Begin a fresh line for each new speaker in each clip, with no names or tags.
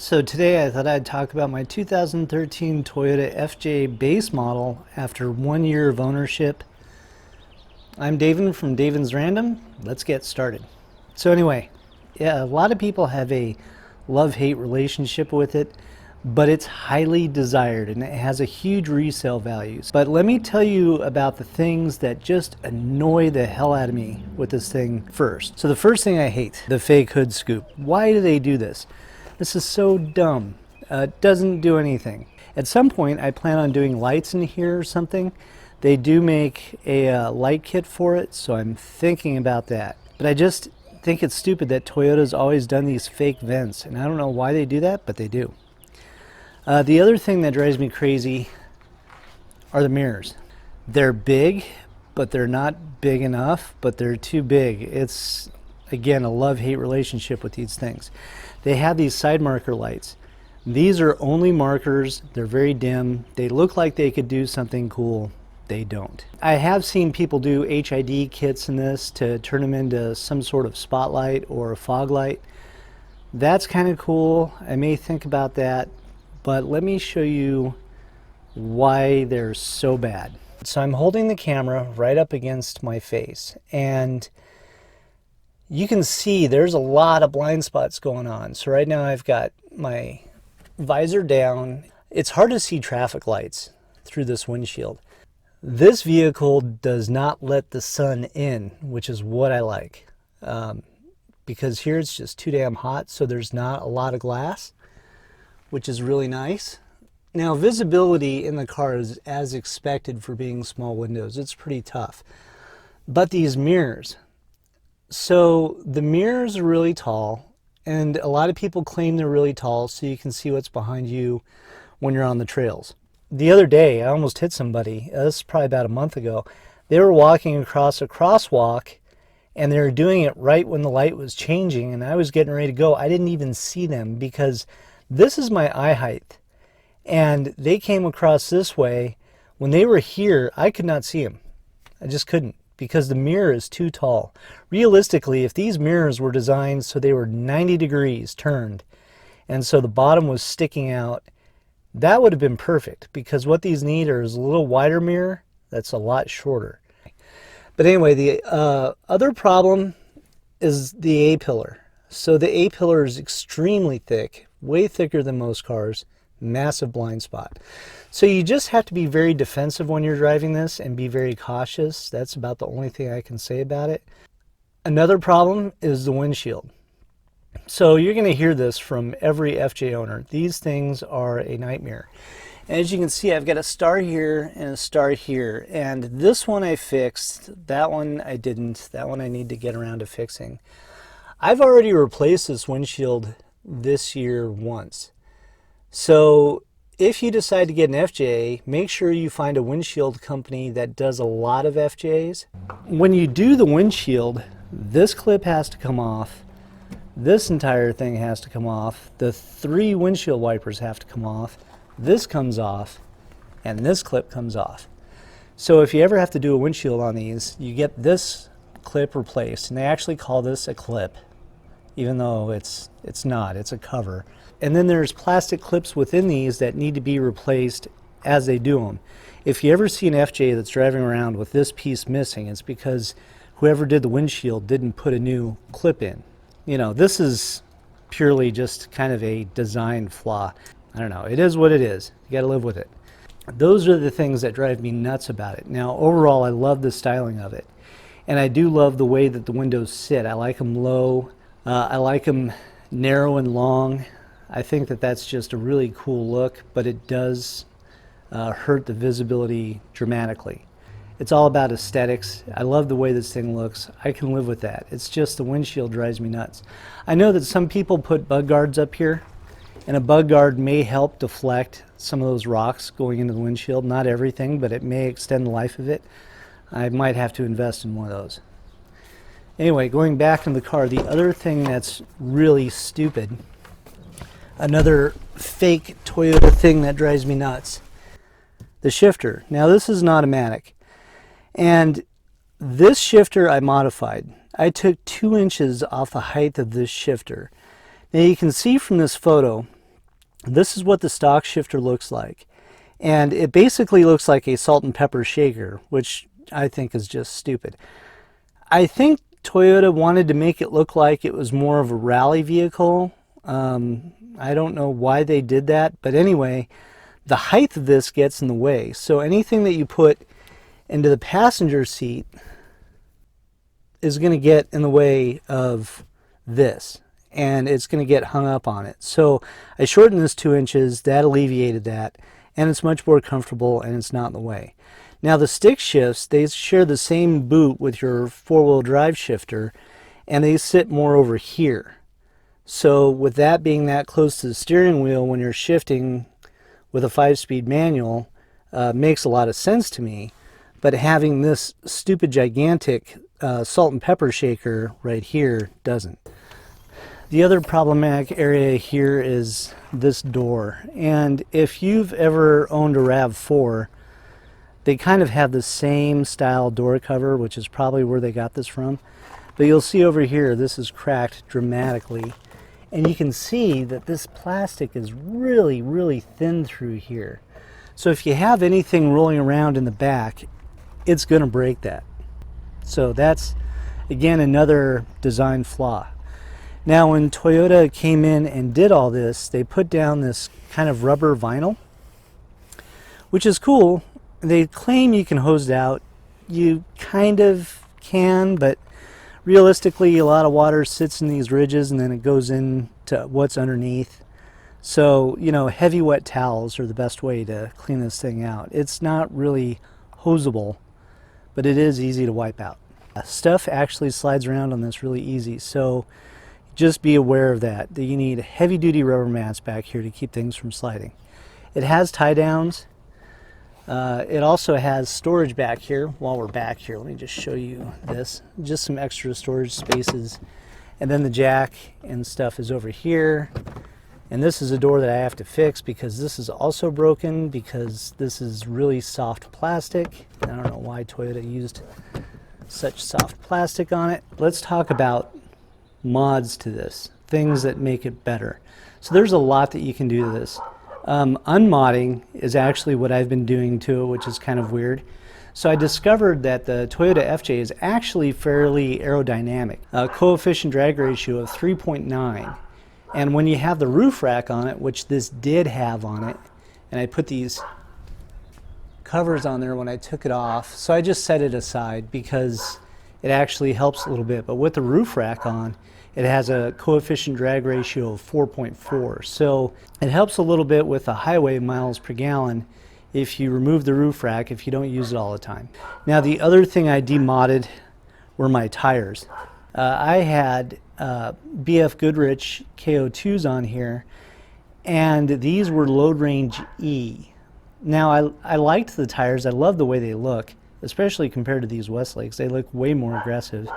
So today I thought I'd talk about my 2013 Toyota FJ base model after 1 year of ownership. I'm David from David's Random. Let's get started. So anyway, yeah, a lot of people have a love-hate relationship with it, but it's highly desired and it has a huge resale value. But let me tell you about the things that just annoy the hell out of me with this thing first. So the first thing I hate, the fake hood scoop. Why do they do this? This is so dumb. It doesn't do anything. At some point, I plan on doing lights in here or something. They do make a light kit for it, so I'm thinking about that. But I just think it's stupid that Toyota's always done these fake vents, and I don't know why they do that, but they do. The other thing that drives me crazy are the mirrors. They're big, but they're not big enough, but they're too big. It's, again, a love-hate relationship with these things. They have these side marker lights. These are only markers. They're very dim. They look like they could do something cool. They don't. I have seen people do HID kits in this to turn them into some sort of spotlight or a fog light. That's kind of cool. I may think about that, but let me show you why they're so bad. So I'm holding the camera right up against my face, and you can see there's a lot of blind spots going on. So right now I've got my visor down. It's hard to see traffic lights through this windshield. This vehicle does not let the sun in, which is what I like. Because here it's just too damn hot, so there's not a lot of glass, which is really nice. Now, visibility in the car is as expected for being small windows. It's pretty tough. But these mirrors. So the mirrors are really tall, and a lot of people claim they're really tall so you can see what's behind you when you're on the trails. The other day, I almost hit somebody. This is probably about a month ago. They were walking across a crosswalk, and they were doing it right when the light was changing, and I was getting ready to go. I didn't even see them because this is my eye height, and they came across this way. When they were here, I could not see them. I just couldn't, because the mirror is too tall. Realistically, if these mirrors were designed so they were 90 degrees turned, and so the bottom was sticking out, that would have been perfect, because what these need is a little wider mirror that's a lot shorter. But anyway, the other problem is the A-pillar. So the A-pillar is extremely thick, way thicker than most cars, massive blind spot. So you just have to be very defensive when you're driving this and be very cautious. That's about the only thing I can say about it. Another problem is the windshield. So you're going to hear this from every FJ owner. These things are a nightmare. As you can see, I've got a star here and a star here. And this one I fixed. That one I didn't. That one I need to get around to fixing. I've already replaced this windshield this year once. So if you decide to get an FJ, make sure you find a windshield company that does a lot of FJs. When you do the windshield, this clip has to come off. This entire thing has to come off. The 3 windshield wipers have to come off. This comes off, and this clip comes off. So if you ever have to do a windshield on these, you get this clip replaced, and they actually call this a clip, even though it's not, it's a cover. And then there's plastic clips within these that need to be replaced as they do them. If you ever see an FJ that's driving around with this piece missing, it's because whoever did the windshield didn't put a new clip in. You know, this is purely just kind of a design flaw. I don't know, it is what it is. You gotta live with it. Those are the things that drive me nuts about it. Now, overall, I love the styling of it. And I do love the way that the windows sit. I like them low. I like them narrow and long. I think that that's just a really cool look, but it does hurt the visibility dramatically. It's all about aesthetics. I love the way this thing looks. I can live with that. It's just the windshield drives me nuts. I know that some people put bug guards up here, and a bug guard may help deflect some of those rocks going into the windshield. Not everything, but it may extend the life of it. I might have to invest in one of those. Anyway, going back in the car, the other thing that's really stupid, another fake Toyota thing that drives me nuts, the shifter. Now this is an automatic, and this shifter I modified. I took 2 inches off the height of this shifter. Now you can see from this photo This is what the stock shifter looks like. And it basically looks like a salt and pepper shaker, which I think is just stupid. I think Toyota wanted to make it look like it was more of a rally vehicle. I don't know why they did that, but anyway, the height of this gets in the way. So anything that you put into the passenger seat is going to get in the way of this, and it's going to get hung up on it. So I shortened this 2 inches. That alleviated that, and it's much more comfortable, and it's not in the way. Now the stick shifts, they share the same boot with your 4-wheel drive shifter, and they sit more over here. So with that being that close to the steering wheel when you're shifting with a 5-speed manual, makes a lot of sense to me. But having this stupid gigantic salt and pepper shaker right here doesn't. The other problematic area here is this door. And if you've ever owned a RAV4, they kind of have the same style door cover, which is probably where they got this from. But you'll see over here, this is cracked dramatically. And you can see that this plastic is really, really thin through here. So if you have anything rolling around in the back, it's going to break that. So that's, again, another design flaw. Now, when Toyota came in and did all this, they put down this kind of rubber vinyl, which is cool. They claim you can hose it out. You kind of can, but realistically, a lot of water sits in these ridges and then it goes into what's underneath. So, you know, heavy wet towels are the best way to clean this thing out. It's not really hosable, but it is easy to wipe out. Stuff actually slides around on this really easy, so just be aware of that you need heavy-duty rubber mats back here to keep things from sliding. It has tie downs. It also has storage back here. While we're back here, let me just show you this. Just some extra storage spaces. And then the jack and stuff is over here. And this is a door that I have to fix because this is also broken because this is really soft plastic. I don't know why Toyota used such soft plastic on it. Let's talk about mods to this, things that make it better. So there's a lot that you can do to this. Unmodding is actually what I've been doing to it, which is kind of weird. So I discovered that the Toyota FJ is actually fairly aerodynamic. A coefficient drag ratio of 3.9. And when you have the roof rack on it, which this did have on it, and I put these covers on there when I took it off, so I just set it aside because it actually helps a little bit. But with the roof rack on, it has a coefficient drag ratio of 4.4. So it helps a little bit with the highway miles per gallon if you remove the roof rack, if you don't use it all the time. Now the other thing I demodded were my tires. I had BF Goodrich KO2s on here, and these were load range E. Now I liked the tires. I love the way they look, especially compared to these Westlakes. They look way more aggressive.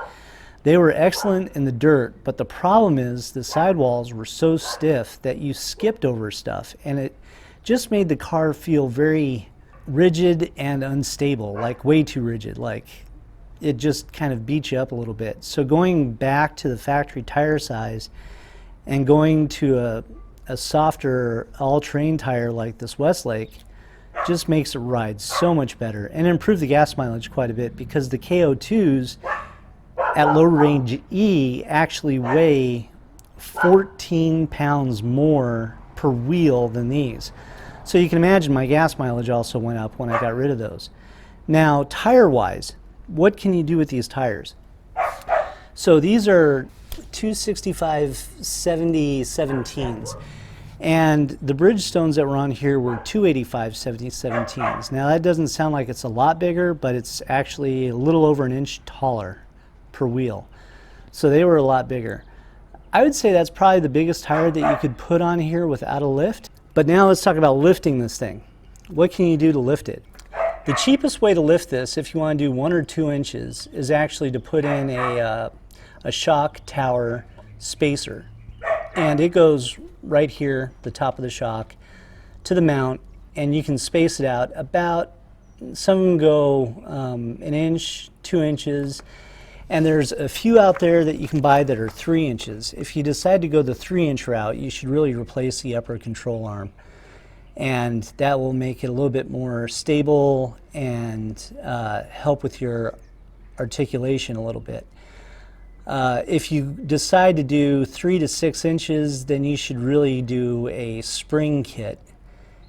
They were excellent in the dirt, but the problem is the sidewalls were so stiff that you skipped over stuff, and it just made the car feel very rigid and unstable, like way too rigid, like it just kind of beat you up a little bit. So going back to the factory tire size and going to a softer all-terrain tire like this Westlake just makes it ride so much better and improve the gas mileage quite a bit, because the KO2s at low range E actually weigh 14 pounds more per wheel than these. So you can imagine my gas mileage also went up when I got rid of those. Now tire-wise, what can you do with these tires? So these are 265/70 and the Bridgestones that were on here were 285/70. Now that doesn't sound like it's a lot bigger, but it's actually a little over an inch taller per wheel. So they were a lot bigger. I would say that's probably the biggest tire that you could put on here without a lift. But now let's talk about lifting this thing. What can you do to lift it? The cheapest way to lift this, if you want to do 1 or 2 inches, is actually to put in a shock tower spacer. And it goes right here, the top of the shock, to the mount, and you can space it out about, some of them go 1 inch, 2 inches, And there's a few out there that you can buy that are 3 inches. If you decide to go the 3-inch route, you should really replace the upper control arm. And that will make it a little bit more stable and help with your articulation a little bit. If you decide to do 3 to 6 inches, then you should really do a spring kit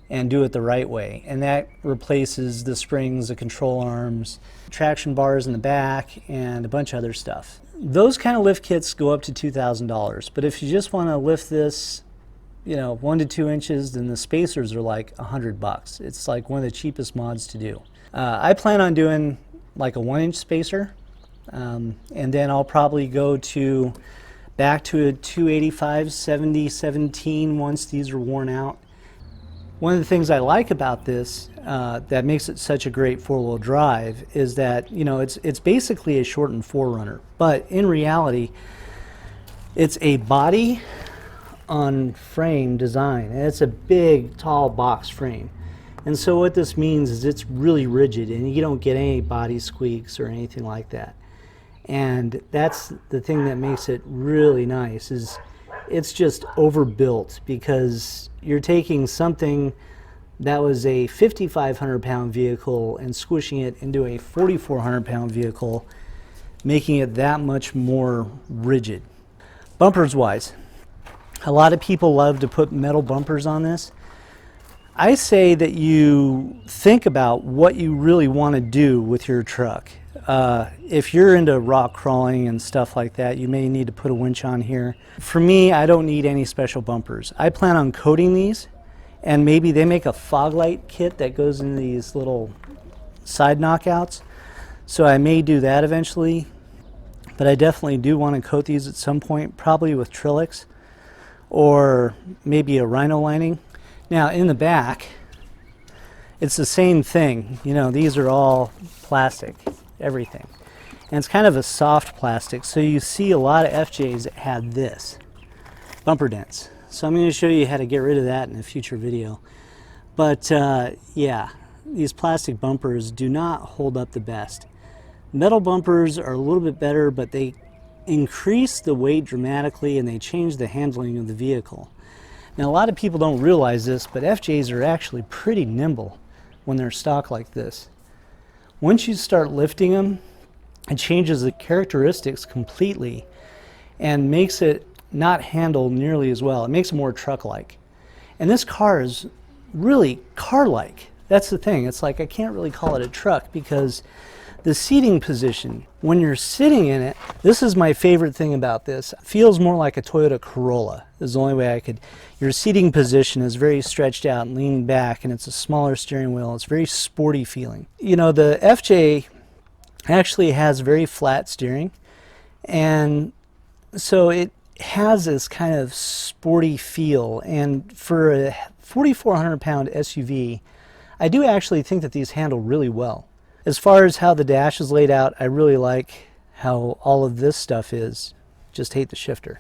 and do it the right way. And that replaces the springs, the control arms, traction bars in the back, and a bunch of other stuff. Those kind of lift kits go up to $2,000. But if you just want to lift this, 1 to 2 inches, then the spacers are like $100. It's like one of the cheapest mods to do. I plan on doing like a 1-inch spacer, and then I'll probably go back to a 285 7017 once these are worn out. One of the things I like about this that makes it such a great four-wheel drive is that it's basically a shortened 4Runner, but in reality it's a body on frame design, and it's a big tall box frame. And so what this means is it's really rigid and you don't get any body squeaks or anything like that. And that's the thing that makes it really nice, is it's just overbuilt, because you're taking something that was a 5,500 pound vehicle and squishing it into a 4,400 pound vehicle, making it that much more rigid. Bumpers wise, a lot of people love to put metal bumpers on this. I say that you think about what you really want to do with your truck. If you're into rock crawling and stuff like that, you may need to put a winch on here. For me, I don't need any special bumpers. I plan on coating these, and maybe they make a fog light kit that goes in these little side knockouts. So I may do that eventually, but I definitely do want to coat these at some point, probably with Trilix or maybe a Rhino lining. Now in the back, it's the same thing. These are all plastic, everything. And it's kind of a soft plastic, so you see a lot of FJs that had this, bumper dents. So I'm going to show you how to get rid of that in a future video. But yeah, these plastic bumpers do not hold up the best. Metal bumpers are a little bit better, but they increase the weight dramatically and they change the handling of the vehicle. Now a lot of people don't realize this, but FJs are actually pretty nimble when they're stock like this. Once you start lifting them, it changes the characteristics completely and makes it not handle nearly as well. It makes it more truck-like. And this car is really car-like. That's the thing. It's like I can't really call it a truck, because the seating position, when you're sitting in it, this is my favorite thing about this. It feels more like a Toyota Corolla, is the only way I could. Your seating position is very stretched out and leaned back, and it's a smaller steering wheel. It's very sporty feeling. The FJ actually has very flat steering, and so it has this kind of sporty feel. And for a 4,400 pound SUV, I do actually think that these handle really well. As far as how the dash is laid out, I really like how all of this stuff is. Just hate the shifter.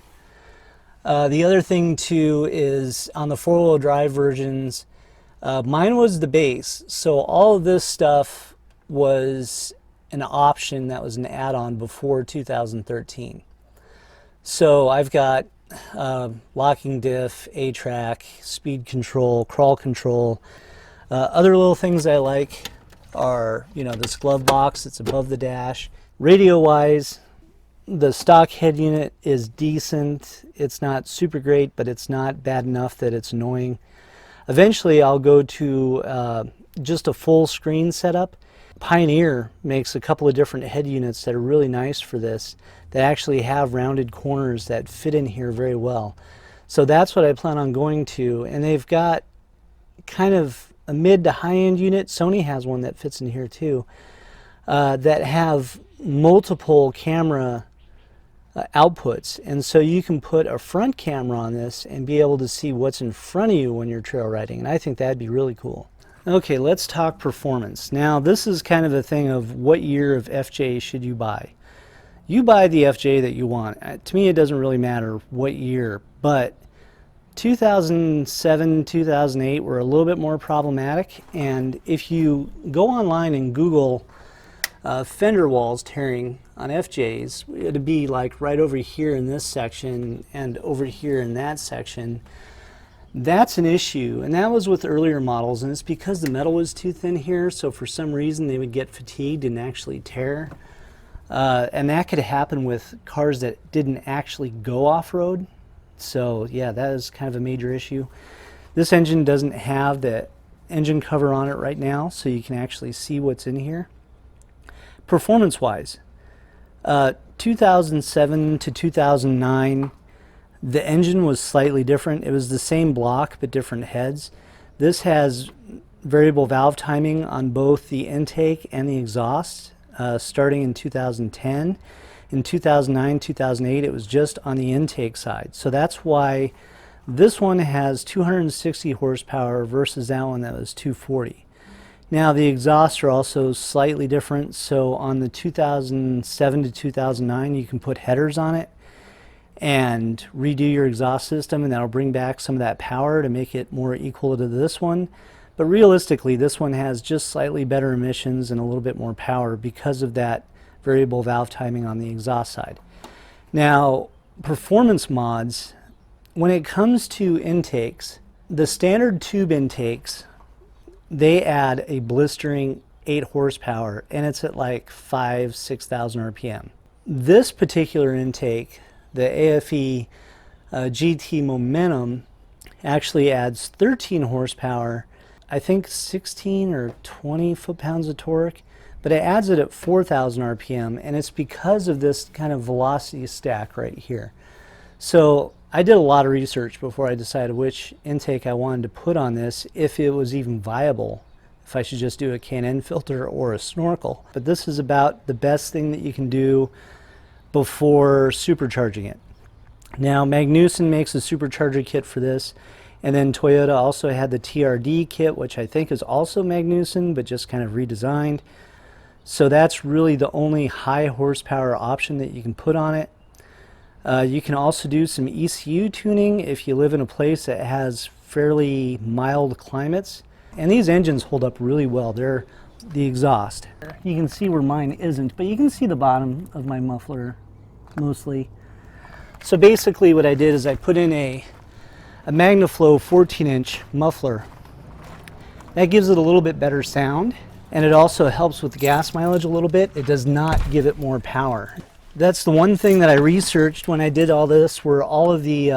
The other thing too is on the four-wheel drive versions, mine was the base, so all of this stuff was an option that was an add-on before 2013. So I've got locking diff, A-track, speed control, crawl control. Other little things I like are, this glove box that's above the dash. Radio wise, the stock head unit is decent. It's not super great, but it's not bad enough that it's annoying. Eventually I'll go to just a full screen setup. Pioneer makes a couple of different head units that are really nice for this, that actually have rounded corners that fit in here very well. So that's what I plan on going to, and they've got kind of a mid to high-end unit. Sony has one that fits in here too, that have multiple camera outputs, and so you can put a front camera on this and be able to see what's in front of you when you're trail riding, and I think that'd be really cool. Okay, let's talk performance. Now this is kind of the thing of what year of FJ should you buy. You buy the FJ that you want. To me it doesn't really matter what year, but 2007, 2008 were a little bit more problematic, and if you go online and Google fender walls tearing on FJs. It'd be like right over here in this section and over here in that section. That's an issue, and that was with earlier models, and it's because the metal was too thin here, so for some reason they would get fatigued and actually tear. And that could happen with cars that didn't actually go off-road. So yeah, that is kind of a major issue. This engine doesn't have the engine cover on it right now, so you can actually see what's in here. Performance-wise, 2007 to 2009, the engine was slightly different. It was the same block but different heads. This has variable valve timing on both the intake and the exhaust, starting in 2010. In 2009, 2008, it was just on the intake side. So that's why this one has 260 horsepower versus that one that was 240. Now the exhausts are also slightly different. So on the 2007 to 2009, you can put headers on it and redo your exhaust system, and that'll bring back some of that power to make it more equal to this one. But realistically, this one has just slightly better emissions and a little bit more power because of that variable valve timing on the exhaust side. Now, performance mods, when it comes to intakes, the standard tube intakes, they add a blistering 8 horsepower, and it's at like 6,000 RPM. This particular intake, the AFE GT Momentum, actually adds 13 horsepower, I think 16 or 20 foot-pounds of torque, but it adds it at 4,000 RPM, and it's because of this kind of velocity stack right here. So I did a lot of research before I decided which intake I wanted to put on this, if it was even viable, if I should just do a K&N filter or a snorkel. But this is about the best thing that you can do before supercharging it. Now Magnuson makes a supercharger kit for this, and then Toyota also had the TRD kit, which I think is also Magnuson but just kind of redesigned. So that's really the only high horsepower option that you can put on it. You can also do some ECU tuning if you live in a place that has fairly mild climates, and these engines hold up really well. They're the exhaust. You can see where mine isn't, but you can see the bottom of my muffler mostly. So basically what I did is I put in a MagnaFlow 14-inch muffler. That gives it a little bit better sound, and it also helps with the gas mileage a little bit. It does not give it more power. That's the one thing that I researched when I did all this, were all of the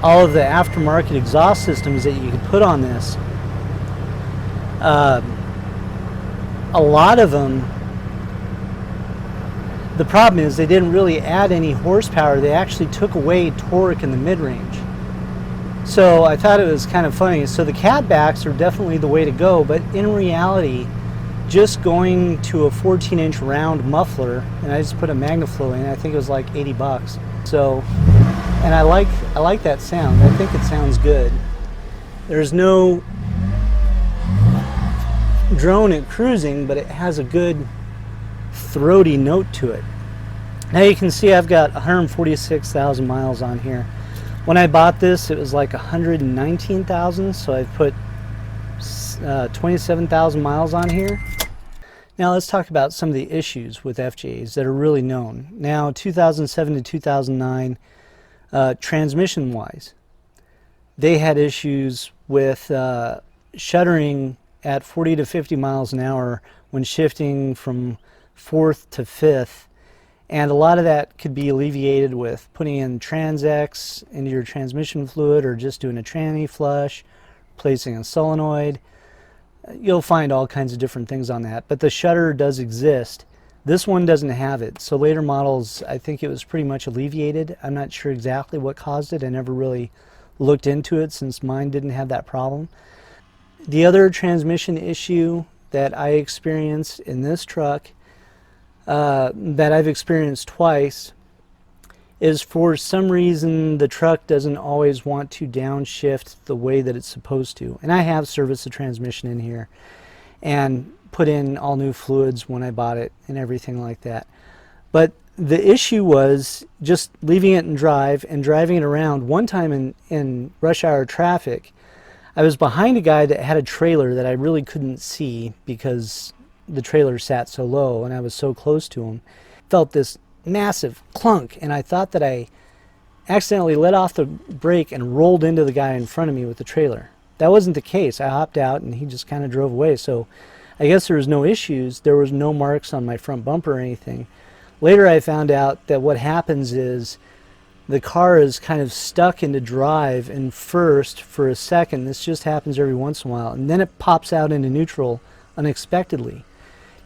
aftermarket exhaust systems that you could put on this. A lot of them, the problem is they didn't really add any horsepower. They actually took away torque in the mid-range. So I thought it was kind of funny. So the catbacks are definitely the way to go, but in reality, just going to a 14-inch round muffler, and I just put a MagnaFlow in, I think it was like 80 bucks. So, and I like that sound. I think it sounds good. There's no drone at cruising, but it has a good throaty note to it. Now you can see I've got 146,000 miles on here. When I bought this, it was like 119,000, so I've put 27,000 miles on here. Now let's talk about some of the issues with FJs that are really known. Now 2007 to 2009, transmission wise, they had issues with shuddering at 40 to 50 miles an hour when shifting from fourth to fifth, and a lot of that could be alleviated with putting in Trans-X into your transmission fluid, or just doing a tranny flush, replacing a solenoid. You'll find all kinds of different things on that, but the shudder does exist. This one doesn't have it, so later models, I think it was pretty much alleviated. I'm not sure exactly what caused it. I never really looked into it since mine didn't have that problem. The other transmission issue that I experienced in this truck, that I've experienced twice, is for some reason the truck doesn't always want to downshift the way that it's supposed to. And I have serviced the transmission in here and put in all new fluids when I bought it and everything like that. But the issue was just leaving it in drive and driving it around. One time in rush hour traffic, I was behind a guy that had a trailer that I really couldn't see because the trailer sat so low and I was so close to him. Felt this massive clunk, and I thought that I accidentally let off the brake and rolled into the guy in front of me with the trailer. That wasn't the case. I hopped out and he just kind of drove away. So I guess there was no issues. There was no marks on my front bumper or anything. Later I found out that what happens is the car is kind of stuck into drive in first for a second. This just happens every once in a while. And then it pops out into neutral unexpectedly.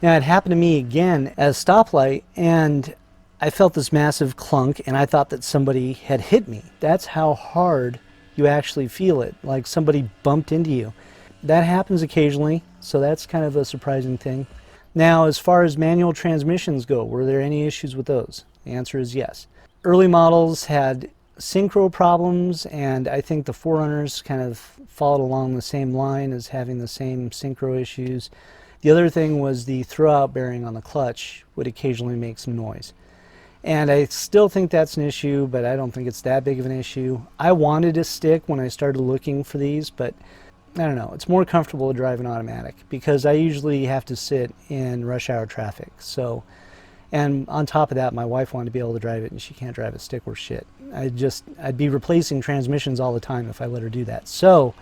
Now it happened to me again at a stoplight, and I felt this massive clunk, and I thought that somebody had hit me. That's how hard you actually feel it, like somebody bumped into you. That happens occasionally, so that's kind of a surprising thing. Now, as far as manual transmissions go, were there any issues with those? The answer is yes. Early models had synchro problems, and I think the Forerunners kind of followed along the same line as having the same synchro issues. The other thing was the throwout bearing on the clutch would occasionally make some noise. And I still think that's an issue, but I don't think it's that big of an issue. I wanted a stick when I started looking for these, but I don't know. It's more comfortable to drive an automatic because I usually have to sit in rush hour traffic. So, and on top of that, my wife wanted to be able to drive it, and she can't drive a stick worth shit. I'd be replacing transmissions all the time if I let her do that. So,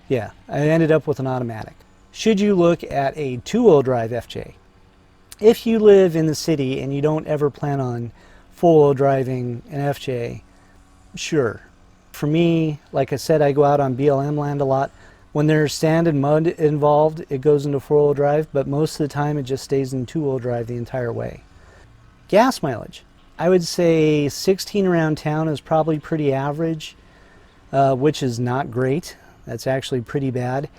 yeah, I ended up with an automatic. Should you look at a two-wheel drive FJ? If you live in the city and you don't ever plan on full-wheel driving an FJ, sure. For me, like I said, I go out on BLM land a lot. When there's sand and mud involved, it goes into four-wheel drive, but most of the time it just stays in two-wheel drive the entire way. Gas mileage. I would say 16 around town is probably pretty average, which is not great. That's actually pretty bad.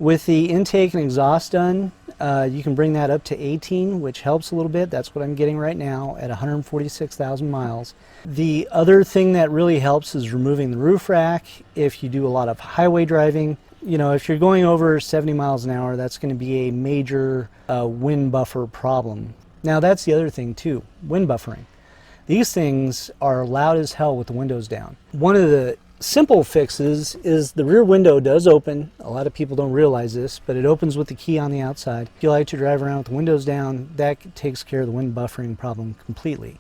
With the intake and exhaust done, you can bring that up to 18, which helps a little bit. That's what I'm getting right now at 146,000 miles. The other thing that really helps is removing the roof rack. If you do a lot of highway driving, you know, if you're going over 70 miles an hour, that's going to be a major wind buffer problem. Now that's the other thing too, wind buffering. These things are loud as hell with the windows down. One of the simple fixes is the rear window does open. A lot of people don't realize this, but it opens with the key on the outside. If you like to drive around with the windows down, that takes care of the wind buffering problem completely.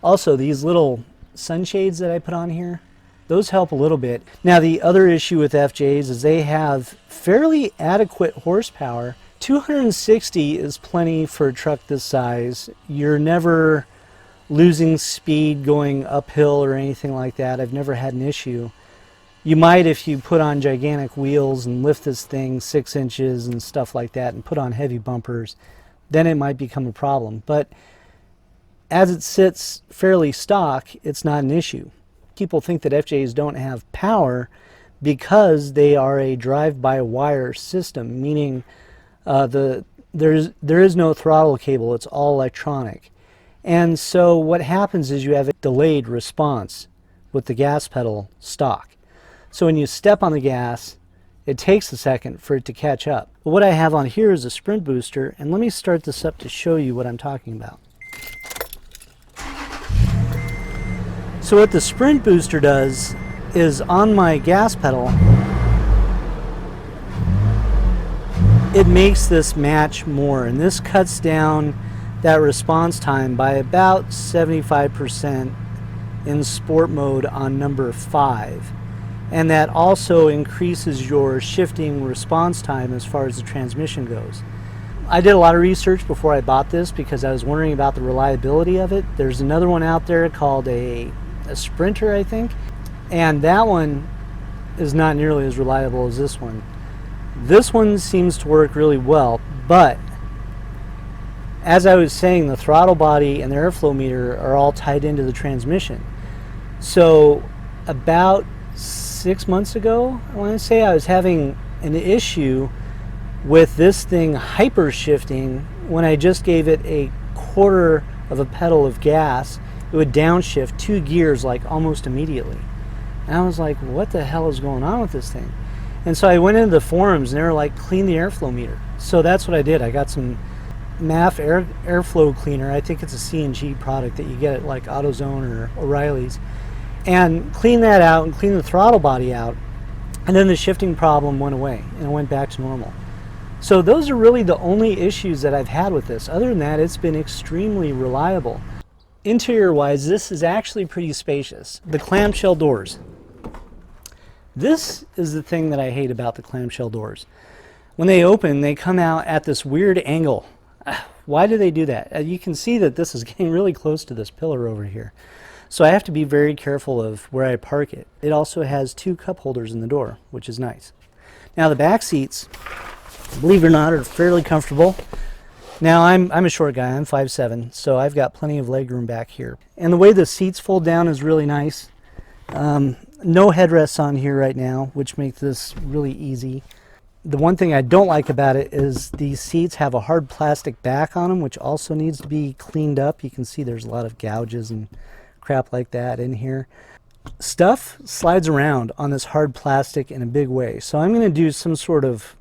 Also, these little sunshades that I put on here, those help a little bit. Now, the other issue with FJs is they have fairly adequate horsepower. 260 is plenty for a truck this size. You're never losing speed going uphill or anything like that. I've never had an issue. You might if you put on gigantic wheels and lift this thing 6 inches and stuff like that and put on heavy bumpers, then it might become a problem. But as it sits fairly stock, it's not an issue. People think that FJs don't have power because they are a drive-by-wire system, meaning there is no throttle cable. It's all electronic. And so what happens is you have a delayed response with the gas pedal stock. So when you step on the gas, it takes a second for it to catch up. But what I have on here is a sprint booster, and let me start this up to show you what I'm talking about. So what the sprint booster does is on my gas pedal, it makes this match more, and this cuts down that response time by about 75% in sport mode on number 5. And that also increases your shifting response time as far as the transmission goes. I did a lot of research before I bought this because I was wondering about the reliability of it. There's another one out there called a Sprinter, I think, and that one is not nearly as reliable as this one. This one seems to work really well, but as I was saying, the throttle body and the airflow meter are all tied into the transmission. So about 6 months ago, I want to say, I was having an issue with this thing hyper shifting. When I just gave it a quarter of a pedal of gas, it would downshift 2 gears like almost immediately. And I was like, what the hell is going on with this thing? And so I went into the forums and they were like, clean the airflow meter. So that's what I did. I got some MAF airflow cleaner. I think it's a C&G product that you get at like AutoZone or O'Reilly's, and clean that out and clean the throttle body out. And then the shifting problem went away and it went back to normal. So those are really the only issues that I've had with this. Other than that, it's been extremely reliable. Interior wise, this is actually pretty spacious. The clamshell doors. This is the thing that I hate about the clamshell doors. When they open, they come out at this weird angle. Why do they do that? You can see that this is getting really close to this pillar over here. So I have to be very careful of where I park it. It also has 2 cup holders in the door, which is nice. Now the back seats, believe it or not, are fairly comfortable. Now I'm a short guy, I'm 5'7", so I've got plenty of leg room back here. And the way the seats fold down is really nice. No headrests on here right now, which makes this really easy. The one thing I don't like about it is these seats have a hard plastic back on them, which also needs to be cleaned up. You can see there's a lot of gouges and crap like that in here. Stuff slides around on this hard plastic in a big way, so I'm going to do some sort of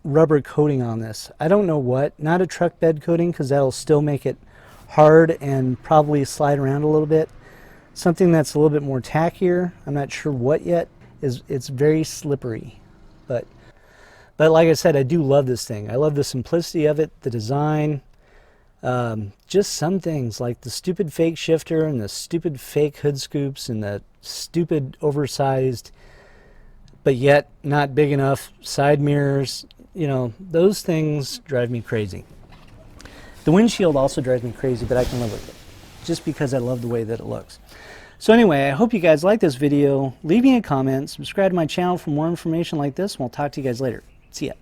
rubber coating on this. I don't know what, not a truck bed coating, because that'll still make it hard and probably slide around a little bit. Something that's a little bit more tackier, I'm not sure what yet, it's very slippery. But like I said, I do love this thing. I love the simplicity of it, the design, just some things like the stupid fake shifter and the stupid fake hood scoops and the stupid oversized but yet not big enough side mirrors. You know, those things drive me crazy. The windshield also drives me crazy, but I can live with it just because I love the way that it looks. So anyway, I hope you guys like this video. Leave me a comment, subscribe to my channel for more information like this, and we'll talk to you guys later. See ya.